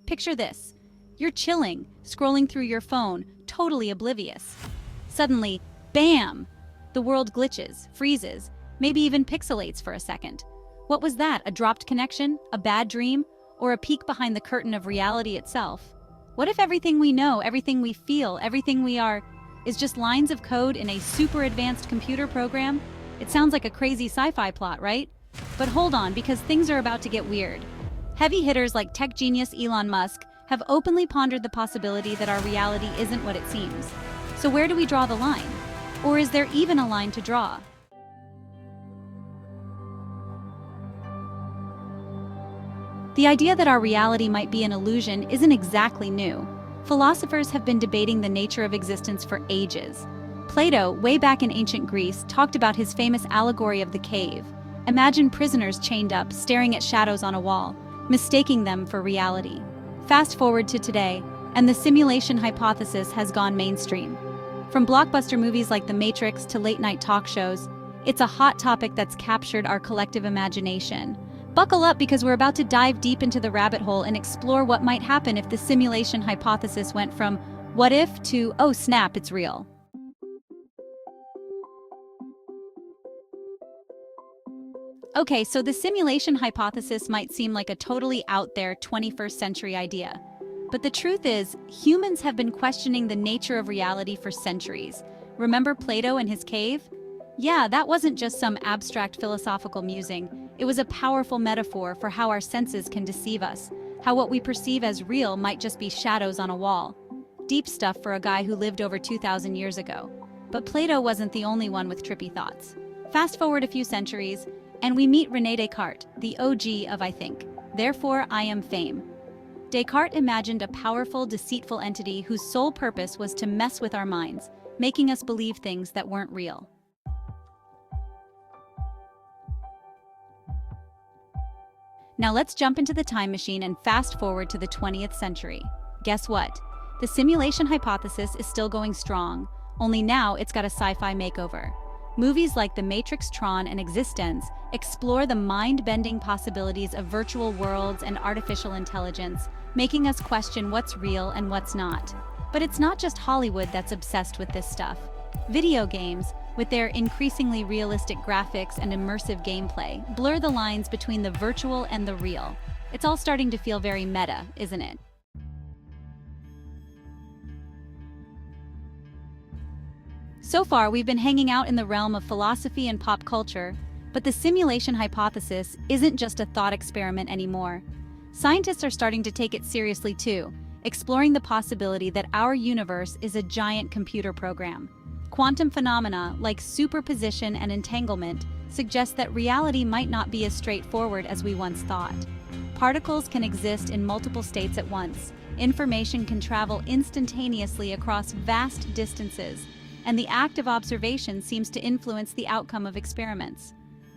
Picture this. You're chilling, scrolling through your phone, totally oblivious. Suddenly, bam! The world glitches, freezes, maybe even pixelates for a second. What was that? A dropped connection? A bad dream? Or a peek behind the curtain of reality itself? What if everything we know, everything we feel, everything we are, is just lines of code in a super advanced computer program? It sounds like a crazy sci-fi plot, right? But hold on, because things are about to get weird. Heavy hitters like tech genius Elon Musk have openly pondered the possibility that our reality isn't what it seems. So where do we draw the line? Or is there even a line to draw? The idea that our reality might be an illusion isn't exactly new. Philosophers have been debating the nature of existence for ages. Plato, way back in ancient Greece, talked about his famous allegory of the cave. Imagine prisoners chained up, staring at shadows on a wall, mistaking them for reality. Fast forward to today, and the simulation hypothesis has gone mainstream. From blockbuster movies like The Matrix to late-night talk shows, it's a hot topic that's captured our collective imagination. Buckle up, because we're about to dive deep into the rabbit hole and explore what might happen if the simulation hypothesis went from "what if" to "oh snap, it's real." Okay, so the simulation hypothesis might seem like a totally out there 21st century idea. But the truth is, humans have been questioning the nature of reality for centuries. Remember Plato and his cave? Yeah, that wasn't just some abstract philosophical musing. It was a powerful metaphor for how our senses can deceive us, how what we perceive as real might just be shadows on a wall. Deep stuff for a guy who lived over 2,000 years ago. But Plato wasn't the only one with trippy thoughts. Fast forward a few centuries, and we meet René Descartes, the OG of I think, therefore I am fame. Descartes imagined a powerful, deceitful entity whose sole purpose was to mess with our minds, making us believe things that weren't real. Now let's jump into the time machine and fast forward to the 20th century. Guess what? The simulation hypothesis is still going strong, only now it's got a sci-fi makeover. Movies like The Matrix, Tron, and Existence explore the mind-bending possibilities of virtual worlds and artificial intelligence, making us question what's real and what's not. But it's not just Hollywood that's obsessed with this stuff. Video games, with their increasingly realistic graphics and immersive gameplay, blur the lines between the virtual and the real. It's all starting to feel very meta, isn't it? So far, we've been hanging out in the realm of philosophy and pop culture, but the simulation hypothesis isn't just a thought experiment anymore. Scientists are starting to take it seriously too, exploring the possibility that our universe is a giant computer program. Quantum phenomena like superposition and entanglement suggest that reality might not be as straightforward as we once thought. Particles can exist in multiple states at once. Information can travel instantaneously across vast distances, and the act of observation seems to influence the outcome of experiments.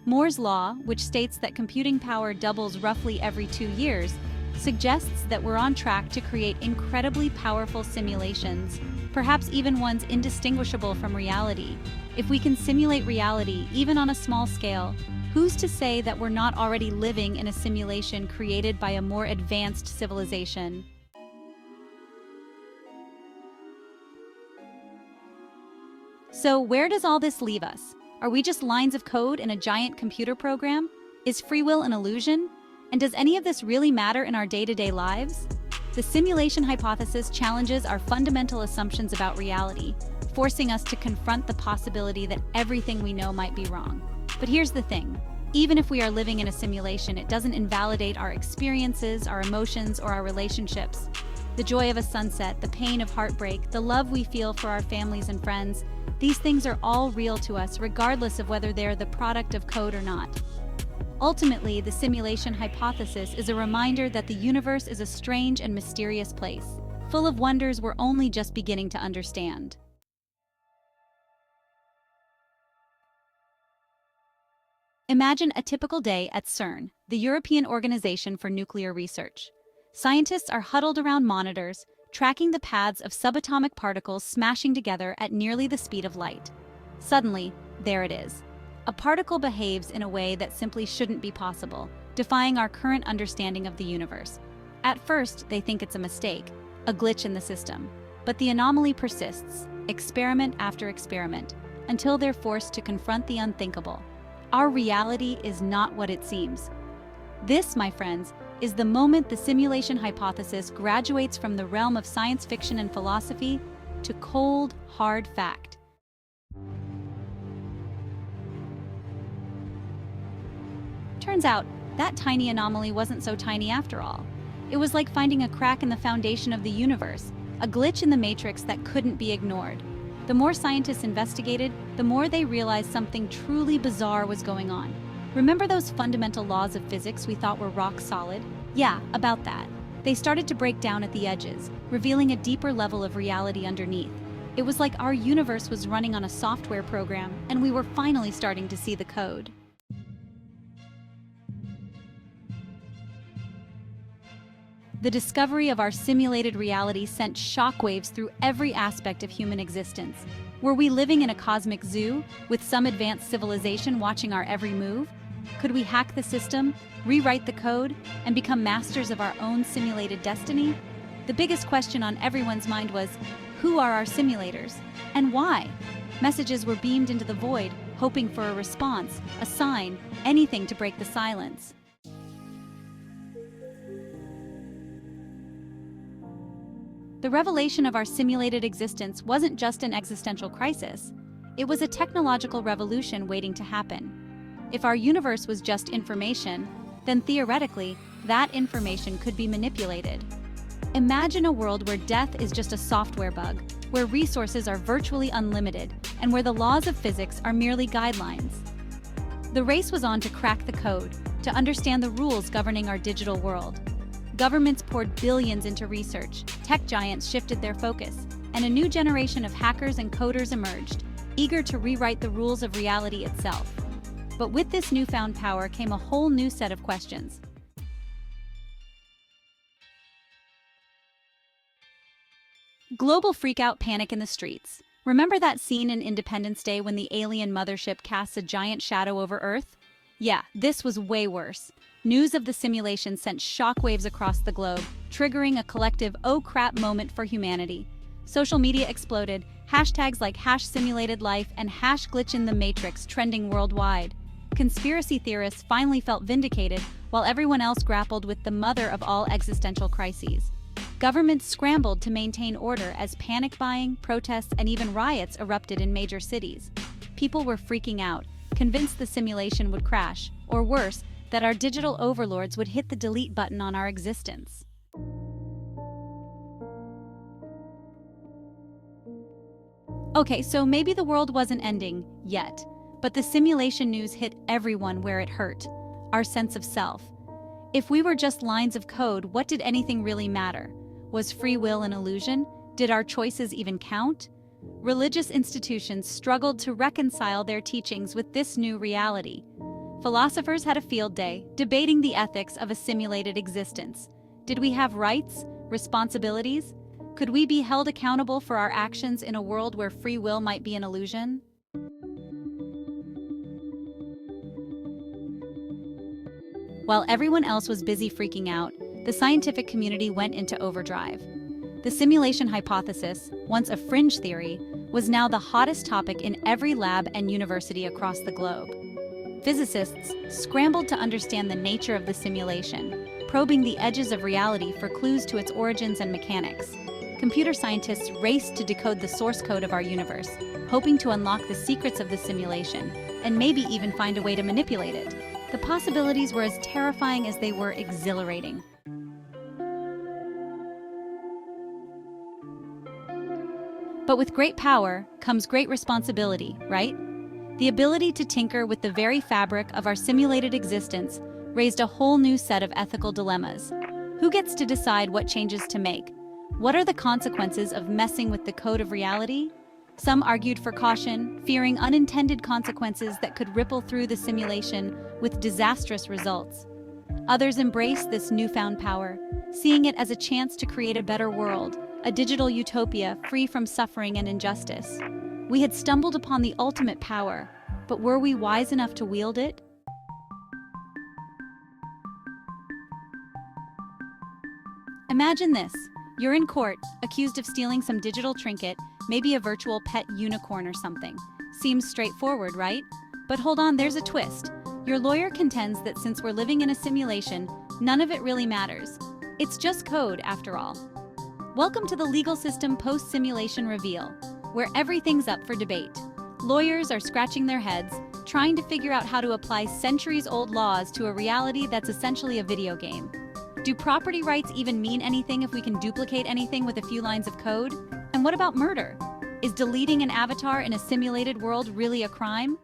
Moore's law, which states that computing power doubles roughly every 2 years, suggests that we're on track to create incredibly powerful simulations, perhaps even ones indistinguishable from reality. If we can simulate reality, even on a small scale, who's to say that we're not already living in a simulation created by a more advanced civilization? So where does all this leave us? Are we just lines of code in a giant computer program? Is free will an illusion? And does any of this really matter in our day-to-day lives? The simulation hypothesis challenges our fundamental assumptions about reality, forcing us to confront the possibility that everything we know might be wrong. But here's the thing. Even if we are living in a simulation, it doesn't invalidate our experiences, our emotions, or our relationships. The joy of a sunset, the pain of heartbreak, the love we feel for our families and friends, these things are all real to us, regardless of whether they're the product of code or not. Ultimately, the simulation hypothesis is a reminder that the universe is a strange and mysterious place, full of wonders we're only just beginning to understand. Imagine a typical day at CERN, the European Organization for Nuclear Research. Scientists are huddled around monitors, tracking the paths of subatomic particles smashing together at nearly the speed of light. Suddenly, there it is. A particle behaves in a way that simply shouldn't be possible, defying our current understanding of the universe. At first, they think it's a mistake, a glitch in the system. But the anomaly persists, experiment after experiment, until they're forced to confront the unthinkable. Our reality is not what it seems. This, my friends, is the moment the simulation hypothesis graduates from the realm of science fiction and philosophy to cold, hard fact. Turns out, that tiny anomaly wasn't so tiny after all. It was like finding a crack in the foundation of the universe, a glitch in the matrix that couldn't be ignored. The more scientists investigated, the more they realized something truly bizarre was going on. Remember those fundamental laws of physics we thought were rock solid? Yeah, about that. They started to break down at the edges, revealing a deeper level of reality underneath. It was like our universe was running on a software program, and we were finally starting to see the code. The discovery of our simulated reality sent shockwaves through every aspect of human existence. Were we living in a cosmic zoo, with some advanced civilization watching our every move? Could we hack the system, rewrite the code, and become masters of our own simulated destiny? The biggest question on everyone's mind was, who are our simulators? And why? Messages were beamed into the void, hoping for a response, a sign, anything to break the silence. The revelation of our simulated existence wasn't just an existential crisis. It was a technological revolution waiting to happen. If our universe was just information, then theoretically, that information could be manipulated. Imagine a world where death is just a software bug, where resources are virtually unlimited, and where the laws of physics are merely guidelines. The race was on to crack the code, to understand the rules governing our digital world. Governments poured billions into research, tech giants shifted their focus, and a new generation of hackers and coders emerged, eager to rewrite the rules of reality itself. But with this newfound power came a whole new set of questions. Global freakout, panic in the streets. Remember that scene in Independence Day when the alien mothership casts a giant shadow over Earth? Yeah, this was way worse. News of the simulation sent shockwaves across the globe, triggering a collective oh crap moment for humanity. Social media exploded, hashtags like #SimUlatedLife and #GlitchInTheMatrix trending worldwide. Conspiracy theorists finally felt vindicated, while everyone else grappled with the mother of all existential crises. Governments scrambled to maintain order as panic buying, protests, and even riots erupted in major cities. People were freaking out, convinced the simulation would crash, or worse, that our digital overlords would hit the delete button on our existence. Okay, so maybe the world wasn't ending yet, but the simulation news hit everyone where it hurt, our sense of self. If we were just lines of code, what did anything really matter? Was free will an illusion? Did our choices even count? Religious institutions struggled to reconcile their teachings with this new reality. Philosophers had a field day, debating the ethics of a simulated existence. Did we have rights, responsibilities? Could we be held accountable for our actions in a world where free will might be an illusion? While everyone else was busy freaking out, the scientific community went into overdrive. The simulation hypothesis, once a fringe theory, was now the hottest topic in every lab and university across the globe. Physicists scrambled to understand the nature of the simulation, probing the edges of reality for clues to its origins and mechanics. Computer scientists raced to decode the source code of our universe, hoping to unlock the secrets of the simulation, and maybe even find a way to manipulate it. The possibilities were as terrifying as they were exhilarating. But with great power comes great responsibility, right? The ability to tinker with the very fabric of our simulated existence raised a whole new set of ethical dilemmas. Who gets to decide what changes to make? What are the consequences of messing with the code of reality? Some argued for caution, fearing unintended consequences that could ripple through the simulation with disastrous results. Others embraced this newfound power, seeing it as a chance to create a better world, a digital utopia free from suffering and injustice. We had stumbled upon the ultimate power, but were we wise enough to wield it? Imagine this. You're in court, accused of stealing some digital trinket, maybe a virtual pet unicorn or something. Seems straightforward, right? But hold on, there's a twist. Your lawyer contends that since we're living in a simulation, none of it really matters. It's just code, after all. Welcome to the legal system post-simulation reveal, where everything's up for debate. Lawyers are scratching their heads, trying to figure out how to apply centuries-old laws to a reality that's essentially a video game. Do property rights even mean anything if we can duplicate anything with a few lines of code? And what about murder? Is deleting an avatar in a simulated world really a crime?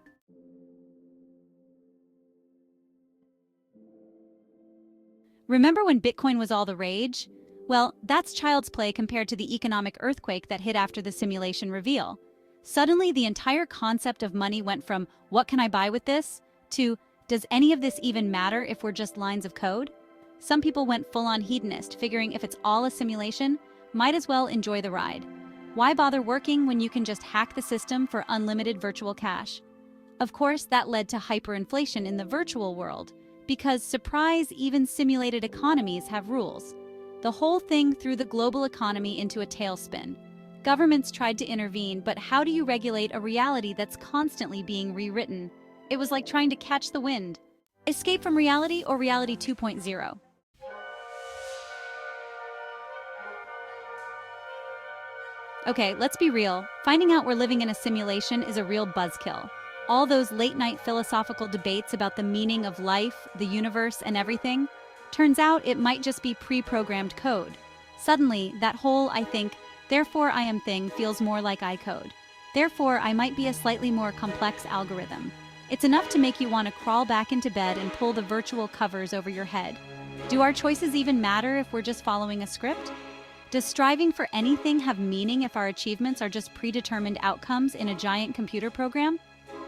Remember when Bitcoin was all the rage? Well, that's child's play compared to the economic earthquake that hit after the simulation reveal. Suddenly, the entire concept of money went from, what can I buy with this? To, does any of this even matter if we're just lines of code? Some people went full-on hedonist, figuring if it's all a simulation, might as well enjoy the ride. Why bother working when you can just hack the system for unlimited virtual cash? Of course, that led to hyperinflation in the virtual world, because, surprise, even simulated economies have rules. The whole thing threw the global economy into a tailspin. Governments tried to intervene, but how do you regulate a reality that's constantly being rewritten? It was like trying to catch the wind. Escape from reality or reality 2.0? Okay, let's be real. Finding out we're living in a simulation is a real buzzkill. All those late-night philosophical debates about the meaning of life, the universe, and everything, turns out it might just be pre-programmed code. Suddenly, that whole I think, therefore I am thing feels more like I code. Therefore, I might be a slightly more complex algorithm. It's enough to make you want to crawl back into bed and pull the virtual covers over your head. Do our choices even matter if we're just following a script? Does striving for anything have meaning if our achievements are just predetermined outcomes in a giant computer program?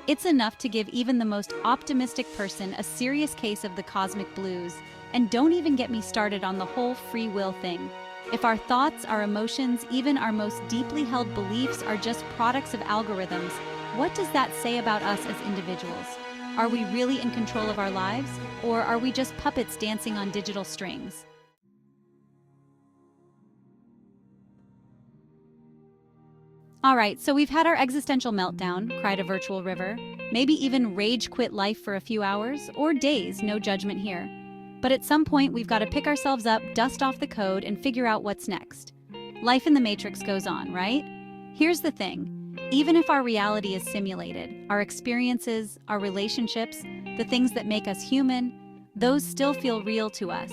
It's enough to give even the most optimistic person a serious case of the cosmic blues. And don't even get me started on the whole free will thing. If our thoughts, our emotions, even our most deeply held beliefs are just products of algorithms, what does that say about us as individuals? Are we really in control of our lives? Or are we just puppets dancing on digital strings? Alright, so we've had our existential meltdown, cried a virtual river, maybe even rage quit life for a few hours, or days, no judgment here. But at some point, we've got to pick ourselves up, dust off the code, and figure out what's next. Life in the Matrix goes on, right? Here's the thing. Even if our reality is simulated, our experiences, our relationships, the things that make us human, those still feel real to us.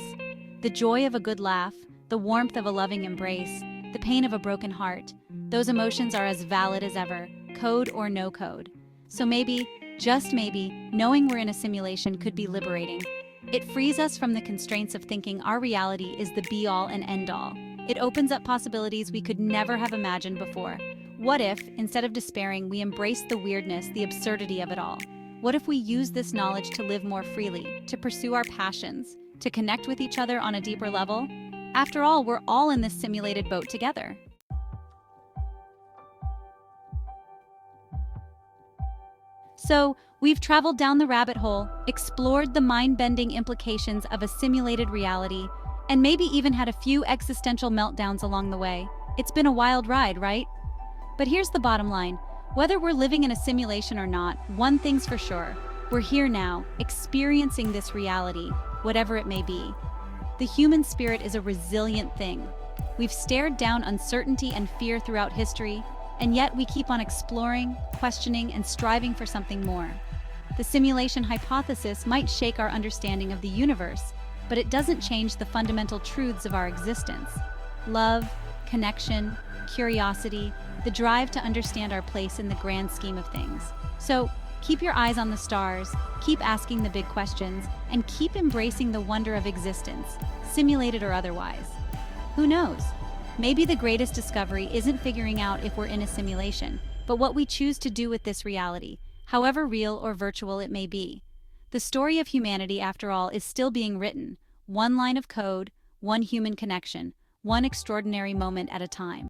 The joy of a good laugh, the warmth of a loving embrace, the pain of a broken heart, those emotions are as valid as ever, code or no code. So maybe, just maybe, knowing we're in a simulation could be liberating. It frees us from the constraints of thinking our reality is the be-all and end-all. It opens up possibilities we could never have imagined before. What if, instead of despairing, we embrace the weirdness, the absurdity of it all? What if we use this knowledge to live more freely, to pursue our passions, to connect with each other on a deeper level? After all, we're all in this simulated boat together. So, we've traveled down the rabbit hole, explored the mind-bending implications of a simulated reality, and maybe even had a few existential meltdowns along the way. It's been a wild ride, right? But here's the bottom line. Whether we're living in a simulation or not, one thing's for sure. We're here now, experiencing this reality, whatever it may be. The human spirit is a resilient thing. We've stared down uncertainty and fear throughout history, and yet we keep on exploring, questioning, and striving for something more. The simulation hypothesis might shake our understanding of the universe, but it doesn't change the fundamental truths of our existence. Love, connection, curiosity, the drive to understand our place in the grand scheme of things. So, keep your eyes on the stars, keep asking the big questions, and keep embracing the wonder of existence, simulated or otherwise. Who knows? Maybe the greatest discovery isn't figuring out if we're in a simulation, but what we choose to do with this reality, however real or virtual it may be. The story of humanity, after all, is still being written, one line of code, one human connection, one extraordinary moment at a time.